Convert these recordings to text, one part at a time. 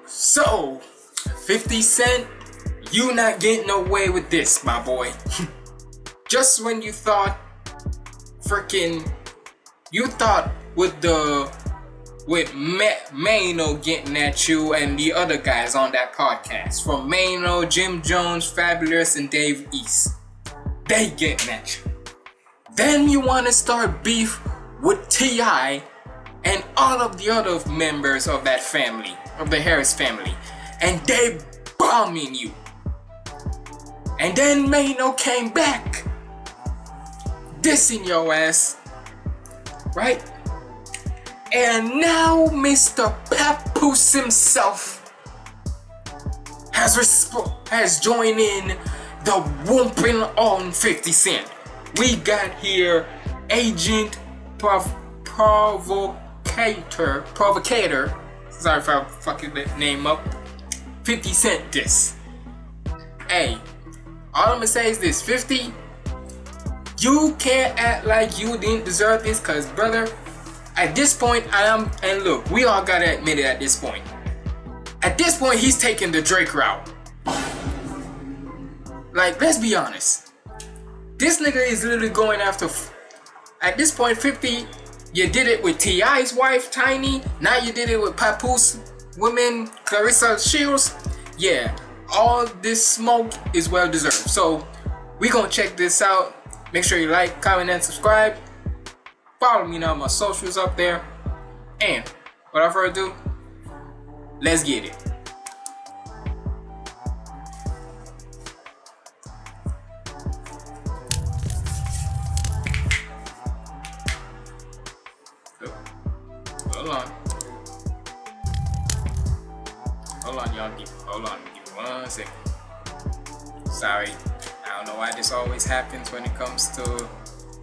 So, 50 Cent, you not getting away with this, my boy. Just when you thought you thought with Mano getting at you and the other guys on that podcast, from Mano, Jim Jones, Fabulous, and Dave East, they getting at you. Then you want to start beef with T.I. and all of the other members of that family, of the Harris family, and they bombing you. And then Mano came back, dissing your ass, right? And now Mr. Papoose himself has joined in the whooping on 50 Cent. We got here Agent Provocateur. Sorry if I fucking that name up. 50 Cent diss. Hey, all I'm gonna say is this: 50, you can't act like you didn't deserve this, cause brother, at this point and look, we all gotta admit it at this point. At this point, he's taking the Drake route. Like, let's be honest. This nigga is literally going after, at this point, 50, you did it with T.I.'s wife, Tiny. Now you did it with Papoose women, Clarissa Shields. Yeah, all this smoke is well deserved. So, we gonna check this out. Make sure you like, comment, and subscribe. Follow me now on my socials up there. And without further ado, let's get it. Hold on, y'all. Hold on, give me 1 second. Sorry, I don't know why this always happens when it comes to.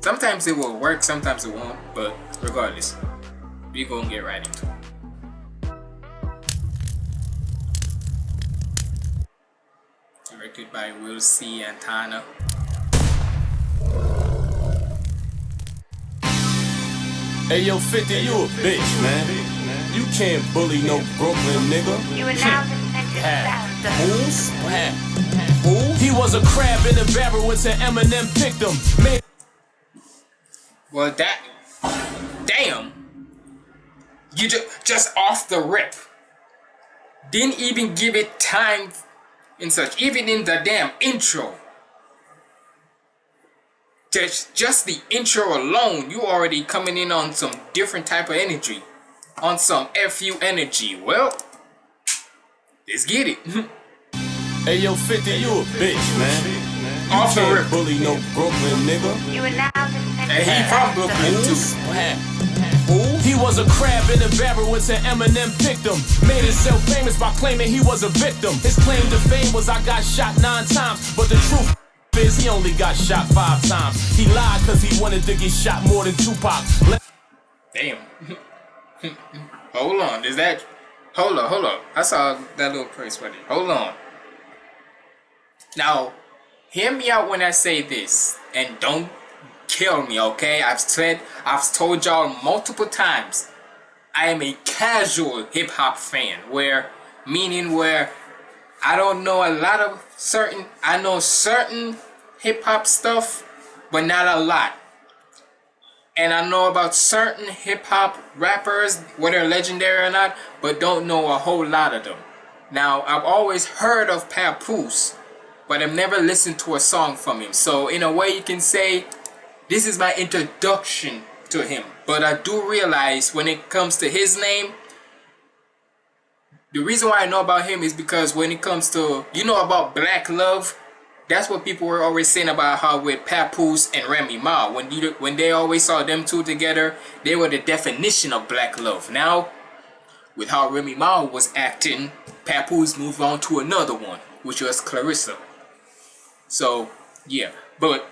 Sometimes it will work, sometimes it won't, but regardless, we gonna get right into it. Directed by Will C. and Tana. Hey yo, 50, you a bitch, man. You can't bully no Brooklyn nigga. You are now the Who? He was a crab in a barrel until Eminem picked him. Man. Well, damn. You just off the rip. Didn't even give it time and such. Even in the damn intro. Just the intro alone, you already coming in on some different type of energy. On some FU energy. Well, let's get it. Hey yo, 50, you a bitch, man. Off the rip. Bully no Brooklyn nigga. You are now the And he from Brooklyn too. He was a crab in a barrel until Eminem picked him. Made himself famous by claiming he was a victim. His claim to fame was I got shot 9 times, but the truth is he only got shot 5 times. He lied cause he wanted to get shot more than Tupac. Damn. Hold on, is that... Hold up. I saw that little price right there. Hold on. Now, hear me out when I say this, and don't kill me, okay? I've told y'all multiple times, I am a casual hip-hop fan, meaning I don't know a lot of I know certain hip-hop stuff, but not a lot. And I know about certain hip-hop rappers, whether legendary or not, but don't know a whole lot of them. Now, I've always heard of Papoose, but I've never listened to a song from him. So, in a way, you can say, this is my introduction to him. But I do realize when it comes to his name, the reason why I know about him is because when it comes to, you know about Black Love, that's what people were always saying about how with Papoose and Remy Ma, when they always saw them two together, they were the definition of Black Love. Now, with how Remy Ma was acting, Papoose moved on to another one, which was Clarissa. So, yeah, but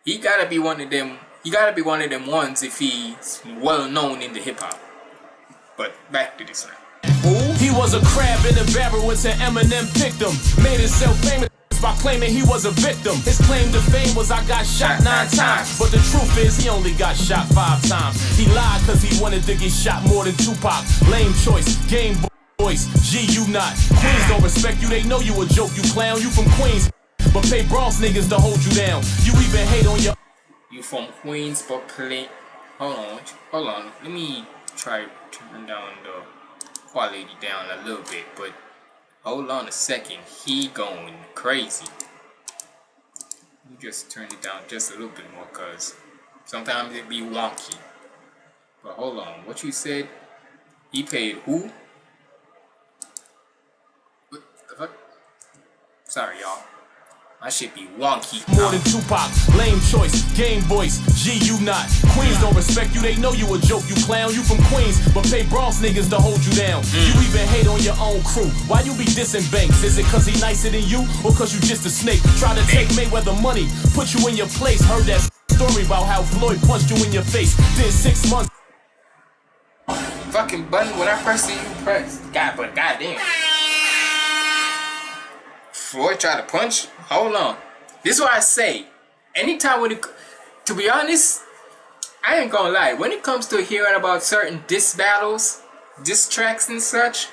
he gotta be one of them. He gotta be one of them ones if he's well known in the hip hop. But back to this now. He was a crab in a barrel until Eminem picked him. Made himself famous famous by claiming he was a victim. His claim to fame was I got shot 9 times. But the truth is he only got shot 5 times. He lied cause he wanted to get shot more than Tupac. Lame choice, game boys, G you not. Queens don't respect you, they know you a joke, you clown. You from Queens, but pay Bronx niggas to hold you down. You even hate on your... You from Queens, but play... Hold on. Let me try to turn down the quality down a little bit, but hold on a second. He going crazy. Let me just turn it down just a little bit more, cause sometimes it be wonky. But hold on, what you said? He paid who? What the fuck? Sorry, y'all. My shit be wonky. More than Tupac, lame choice, game boys, G you not. Queens don't respect you, they know you a joke, you clown. You from Queens, but pay Bronx niggas to hold you down. You even hate on your own crew. Why you be dissing Banks? Is it cause he nicer than you, or cause you just a snake? Try to take Mayweather money, put you in your place. Heard that story about how Floyd punched you in your face. Did 6 months. Fucking button when I press it, you press. But goddamn. Floyd tried to punch? Hold on. This is what I say. Anytime when it... To be honest, I ain't gonna lie. When it comes to hearing about certain diss battles, diss tracks and such,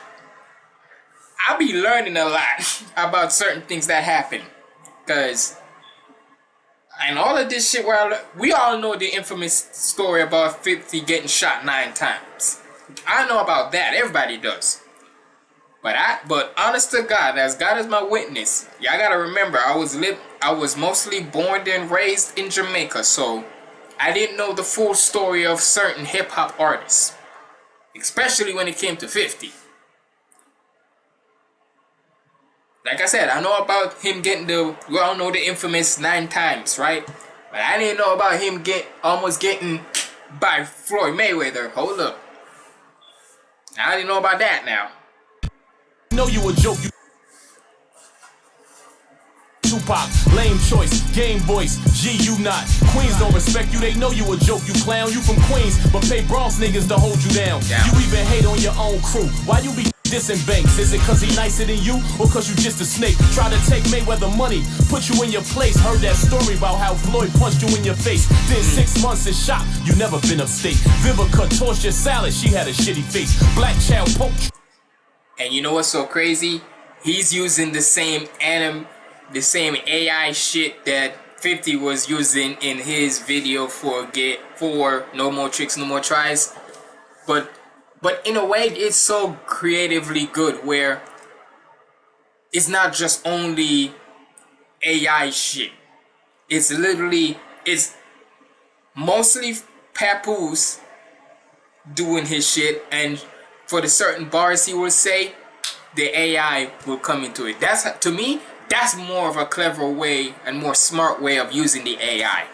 I be learning a lot about certain things that happen. Cause... And all of this shit where we all know the infamous story about 50 getting shot 9 times. I know about that. Everybody does. But honest to God, as God is my witness, y'all gotta remember, I was mostly born and raised in Jamaica, so I didn't know the full story of certain hip hop artists, especially when it came to 50. Like I said, I know about him getting we all know the infamous 9 times, right? But I didn't know about him almost getting by Floyd Mayweather. Hold up. I didn't know about that now. Know you a joke, you Tupac, lame choice, game boys, G you not. Queens don't respect you, they know you a joke, you clown. You from Queens, but pay Bronx niggas to hold you down. You even hate on your own crew. Why you be dissing Banks? Is it cause he nicer than you, or cause you just a snake? Try to take Mayweather money, put you in your place. Heard that story about how Floyd punched you in your face. Did 6 months in shop, you never been upstate. Vivica tossed your salad, she had a shitty face. Black child poked. And you know what's so crazy? He's using the same AI shit that 50 was using in his video for No More Tricks, No More Tries. But in a way, it's so creatively good where it's not just only AI shit. It's mostly Papoose doing his shit, and for the certain bars he will say, the AI will come into it. To me, that's more of a clever way and more smart way of using the AI.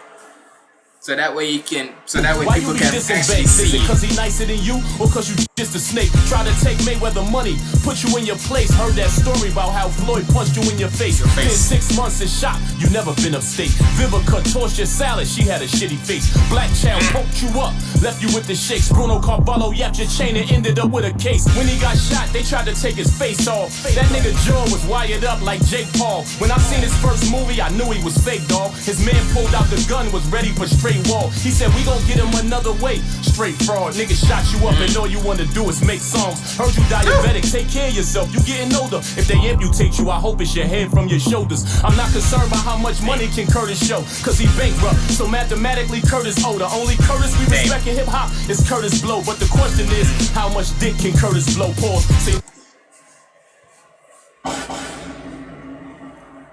So that way people can actually see. Is it cause he nicer than you, or cause you just a snake? Try to take Mayweather money, put you in your place. Heard that story about how Floyd punched you in your face. Did 6 months in shop, you never been upstate. Vivica tossed your salad, she had a shitty face. Black child poked you up, left you with the shakes. Bruno Carvalho yapped your chain and ended up with a case. When he got shot, they tried to take his face off. That nigga jaw was wired up like Jake Paul. When I seen his first movie, I knew he was fake, dawg. His man pulled out the gun, was ready for straight wall. He said we gon' get him another way. Straight fraud, nigga shot you up and all you wanna do is make songs. Heard you diabetic, take care of yourself, you getting older. If they amputate you, I hope it's your head from your shoulders. I'm not concerned about how much money can Curtis show, cause he bankrupt, so mathematically Curtis older. Only Curtis we respect in hip hop is Curtis Blow. But the question is, how much dick can Curtis Blow? Pause. See,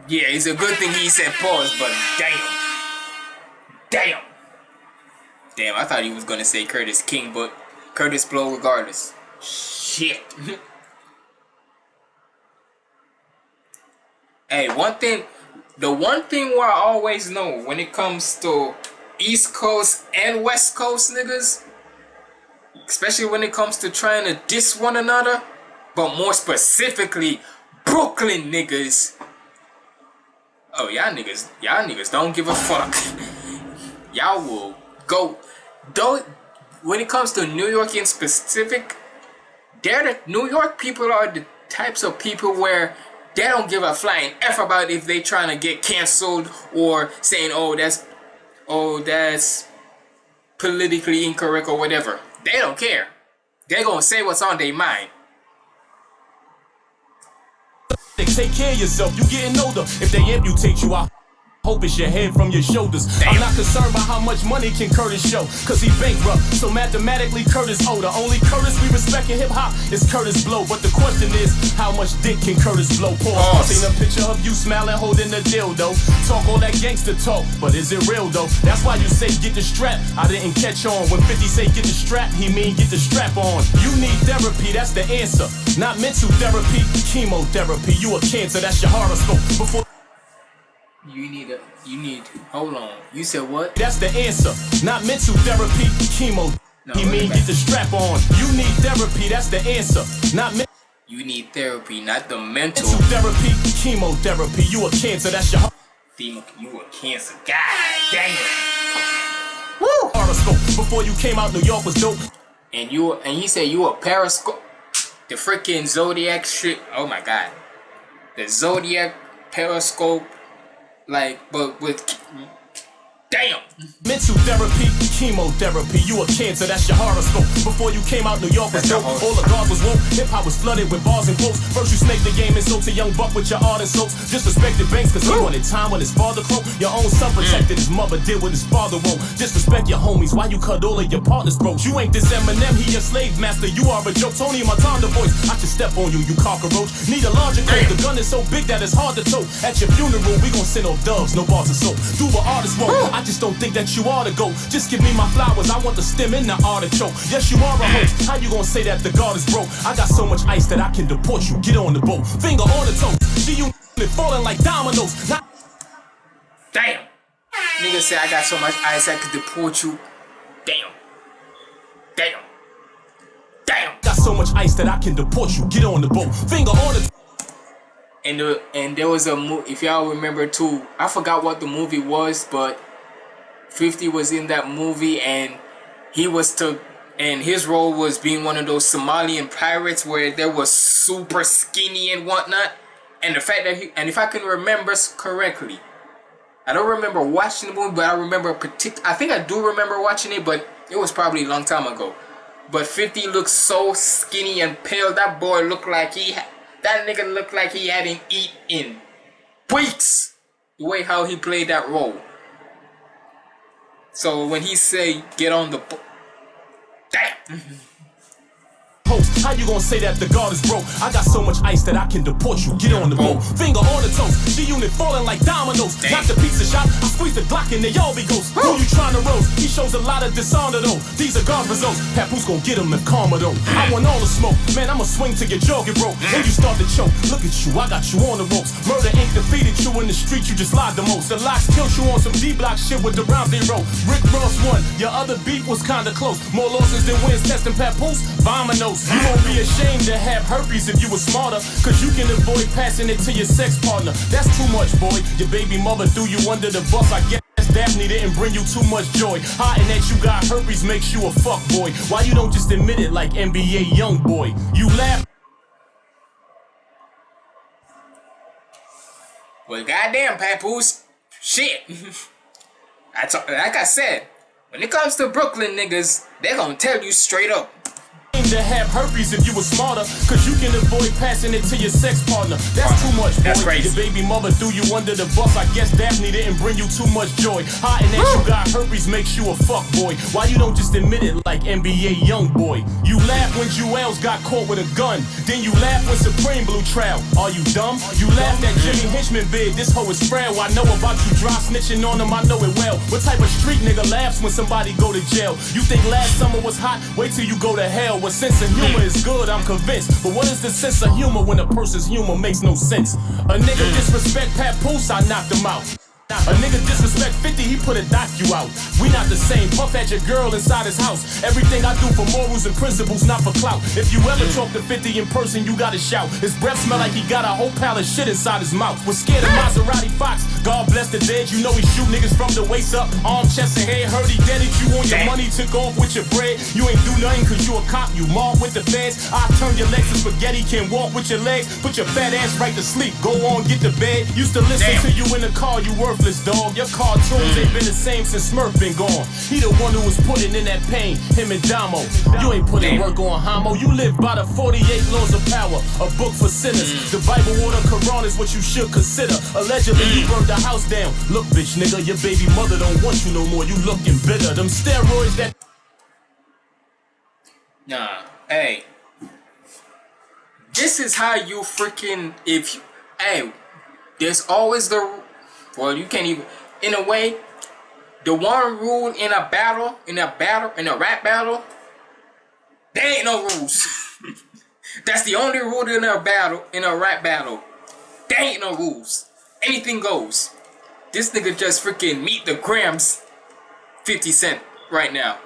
yeah, it's a good thing he said pause, but damn, I thought he was gonna say Curtis King, but Curtis Blow regardless. Shit. Hey, the one thing where I always know when it comes to East Coast and West Coast niggas, especially when it comes to trying to diss one another, but more specifically Brooklyn niggas. Oh, y'all niggas don't give a fuck. Y'all will go. When it comes to New York in specific, New York people are the types of people where they don't give a flying F about if they trying to get canceled or saying, oh that's politically incorrect or whatever. They don't care. They're gonna say what's on their mind. Take care of yourself, you getting older. If they amputate you, I hope it's your head from your shoulders. Damn. I'm not concerned about how much money can Curtis show, cause he bankrupt, so mathematically Curtis older. Only Curtis we respect in hip-hop is Curtis Blow. But the question is, how much dick can Curtis blow? Pause. Seen a picture of you smiling, holding the dildo. Talk all that gangster talk, but is it real though? That's why you say get the strap. I didn't catch on. When 50 say get the strap, he mean get the strap on. You need therapy, that's the answer. Not mental therapy, chemotherapy. You a cancer, that's your horoscope. Before hold on. You said what? that's the answer. Not mental therapy, chemo. No, he mean get the strap on. You need therapy, that's the answer. Not You need therapy, not the mental. mental therapy, chemotherapy. You a cancer, that's your You a cancer. God damn. horoscope. Before you came out, New York was dope. And he said you a periscope. The freaking zodiac shit. Oh my god. The zodiac periscope. Like, but with damn. Mental therapy, chemotherapy. You a cancer, that's your horoscope. Before you came out, New York was dope. All the guards was woke. Hip-hop was flooded with bars and quotes. First you snaked the game and sold to Young Buck with your art and soaps. Disrespected Banks cause he wanted time when his father croaked. Your own son protected his mother did what his father won't. Disrespect your homies, why you cut all of your partner's throats? You ain't this Eminem, he your slave master. You are a joke, Tony Montana voice. I should step on you, you cockroach. Need a larger coat, the gun is so big that it's hard to tote. At your funeral, we gon' send off doves, no bars of soap. Do what artists won't, I just don't think that you ought to go. Just give me my flowers, I want the stem in the artichoke. Yes, you are a host, how you gon' say that the God is broke? I got so much ice that I can deport you, get on the boat. Finger on the toe, see you falling like dominoes. Damn. Nigga say I got so much ice I could deport you. Damn. Damn. Damn. Got so much ice that I can deport you, get on the boat. Finger on the And there was a movie, if y'all remember too, I forgot what the movie was, but 50 was in that movie, and his role was being one of those Somalian pirates where they was super skinny and whatnot. And the fact that if I can remember correctly, I don't remember watching the movie, but I remember I think I do remember watching it, but it was probably a long time ago. But 50 looked so skinny and pale. That boy looked like that nigga looked like he hadn't eaten in weeks. The way how he played that role. So when he say get on the damn. host. How you gonna say that the God is broke? I got so much ice that I can deport you. Get on the boat. Finger on the toast. G-Unit falling like dominoes. Not the pizza shop. I squeeze the Glock and they all be ghosts. Who you trying to roast? He shows a lot of dishonor though. These are God's results. Papoose gon' get him if karma though. I want all the smoke. Man, I'ma swing till your jaw get broke. And you start to choke. Look at you, I got you on the ropes. Murder Inc. defeated you in the street, you just lied the most. The locks killed you on some D-block shit with the round zero. Rick Ross won. Your other beat was kinda close. More losses than wins. Testing Papoose. Vominos. You won't be ashamed to have herpes if you were smarter. Cause you can avoid passing it to your sex partner. That's too much, boy. Your baby mother threw you under the bus, I guess. Daphne didn't bring you too much joy. Hiding that you got herpes makes you a fuck boy. Why you don't just admit it like NBA young boy? You laugh. Well, goddamn, Papoose. Shit. Like I said, when it comes to Brooklyn niggas, they gonna tell you straight up. To have herpes if you were smarter, cause you can avoid passing it to your sex partner. That's too much, boy. That's crazy. Your baby mother threw you under the bus. I guess Daphne didn't bring you too much joy. Hiding that you got herpes makes you a fuck boy. Why you don't just admit it like NBA young boy? You laugh when Jewels got caught with a gun. Then you laugh when Supreme blew trial. Are you dumb? You laughed at Jimmy Hinchman bid. This hoe is frail. I know about you dry snitching on him. I know it well. What type of street nigga laughs when somebody go to jail? You think last summer was hot? Wait till you go to hell. What sense of humor is good, I'm convinced. But what is the sense of humor when a person's humor makes no sense? A nigga disrespect Papoose, I knocked him out. A nigga disrespect 50, he put a dock you out. We not the same, puff at your girl inside his house. Everything I do for morals and principles, not for clout. If you ever talk to 50 in person, you gotta shout. His breath smell like he got a whole pile of shit inside his mouth. Was scared of Maserati Fox, God bless the dead. You know he shoot niggas from the waist up, arm, chest, and head. Heard he dead it, you want your money, took off with your bread. You ain't do nothing cause you a cop, you mob with the feds. I turn your legs to spaghetti, can't walk with your legs. Put your fat ass right to sleep, go on, get to bed. Used to listen to you in the car, you worthless dog. Your cartoons ain't been the same since Smurf been gone. He the one who was putting in that pain, him and Damo. You ain't putting work on Homo, you live by the 48 laws of power, a book for sinners. The Bible or the Quran is what you should consider. Allegedly you burned the house down. Look bitch nigga, your baby mother don't want you no more, you looking bitter. Them steroids that... Nah, hey. This is how you freaking, if you, hey, there's always the, well, you can't even, in a way, the one rule in a battle, in a rap battle, there ain't no rules. That's the only rule in a battle, in a rap battle. There ain't no rules. Anything goes. This nigga just freaking meet the grams 50 Cent right now.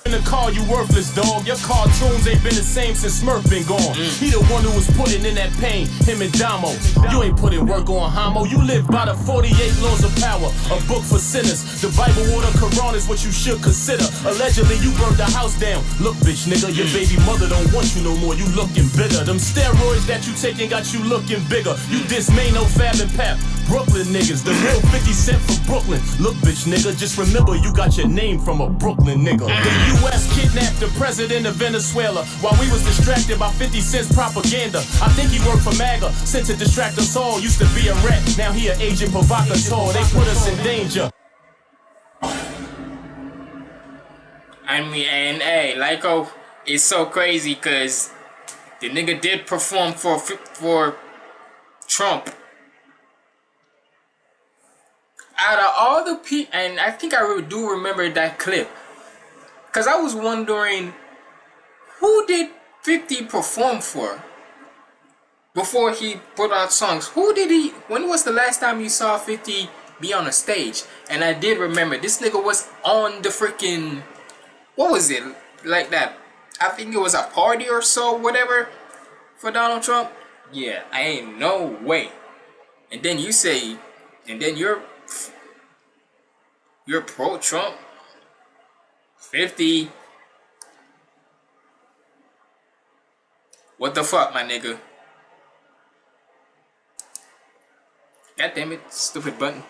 In the car, you worthless dog. Your cartoons ain't been the same since Smurf been gone. He the one who was putting in that pain, him and Damo. You ain't putting work on Homo. You live by the 48 laws of power, a book for sinners. The Bible or the Quran is what you should consider. Allegedly you burned the house down. Look bitch nigga, your baby mother don't want you no more, you looking bitter. Them steroids that you taking got you looking bigger. You diss Mano, Fab and Pap, Brooklyn niggas, the real 50 Cent from Brooklyn. Look bitch nigga, just remember you got your name from a Brooklyn nigga. The U.S. kidnapped the president of Venezuela while we was distracted by 50 Cent's propaganda. I think he worked for MAGA, sent to distract us all. Used to be a rat, now he an agent provocateur. They put us in danger. I mean, and hey, like, oh, it's so crazy because the nigga did perform for Trump. Out of all the people, and I think I really do remember that clip, because I was wondering, who did 50 perform for before he put out songs? Who did he, when was the last time you saw 50 be on a stage? And I did remember, this nigga was on the freaking, what was it, like that, I think it was a party or so, whatever, for Donald Trump. Yeah, I ain't no way. And then you say, and then you're pro-Trump. 50. What the fuck, my nigga? God damn it, stupid button.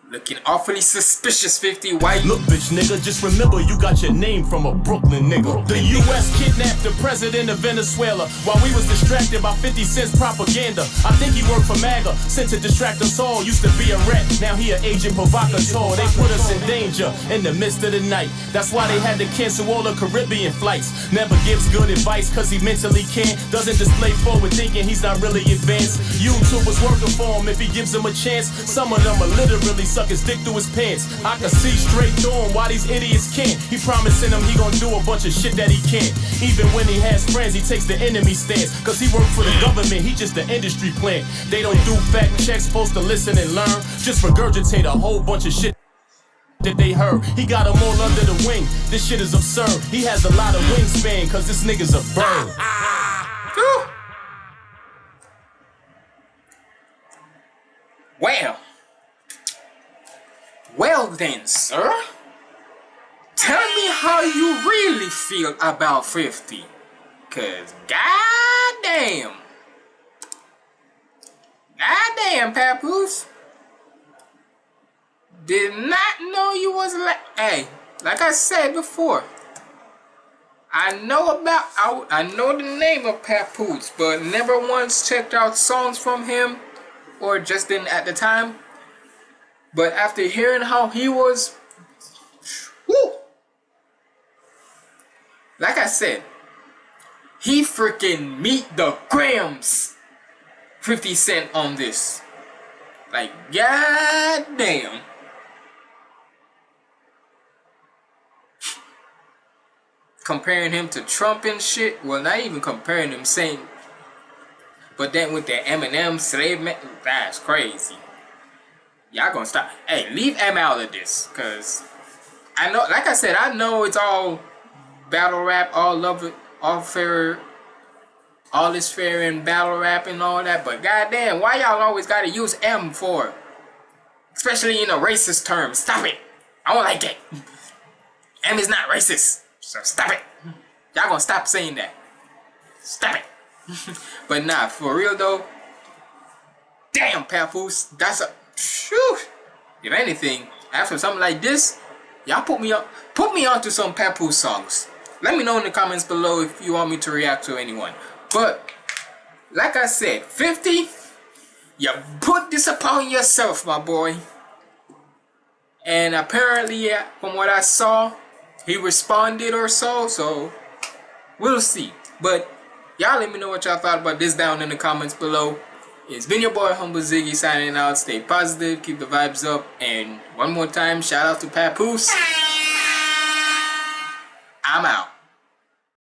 Looking awfully suspicious, 50. Why you? Look, bitch, nigga, just remember you got your name from a Brooklyn nigga. The U.S. kidnapped the president of Venezuela while we was distracted by 50 Cent's propaganda. I think he worked for MAGA, sent to distract us all. Used to be a rat, now he an agent provocateur. They put us in danger in the midst of the night. That's why they had to cancel all the Caribbean flights. Never gives good advice cause he mentally can't. Doesn't display forward thinking, he's not really advanced. YouTube was working for him if he gives him a chance. Some of them are literally suck his dick through his pants. I can see straight through him why these idiots can't. He promising them he gon' do a bunch of shit that he can't. Even when he has friends, he takes the enemy stance. Cause he work for the government, he just the industry plant. They don't do fact checks, supposed to listen and learn. Just regurgitate a whole bunch of shit that they heard. He got them all under the wing. This shit is absurd. He has a lot of wingspan cause this nigga's a bird. Well then, sir, tell me how you really feel about 50. Cause goddamn, Papoose, did not know you was like, hey, like I said before, I know the name of Papoose, but never once checked out songs from him, or just didn't at the time. But after hearing how he was, whoo, like I said, he freaking meet the grams 50 Cent on this. Like, goddamn. comparing him to Trump and shit. Well, not even comparing him, saying, but then with the Eminem slave man, that's crazy. Y'all gonna stop. Hey, leave M out of this, cause I know, like I said, I know it's all battle rap, all love it, all fair, all is fair in battle rap and all that. But goddamn, why y'all always gotta use M for, especially in a racist term? Stop it. I don't like it. M is not racist, so stop it. Y'all gonna stop saying that. Stop it. But nah, for real though. Damn, Papoose, that's a. Whew. If anything, after something like this, y'all put me onto some Papoose songs. Let me know in the comments below if you want me to react to anyone. But like I said, 50, you put this upon yourself, my boy. And apparently, from what I saw, he responded or so. So we'll see. But y'all let me know what y'all thought about this down in the comments below. It's been your boy HumbleZiggy signing out. Stay positive, keep the vibes up, and one more time, shout out to Papoose. I'm out.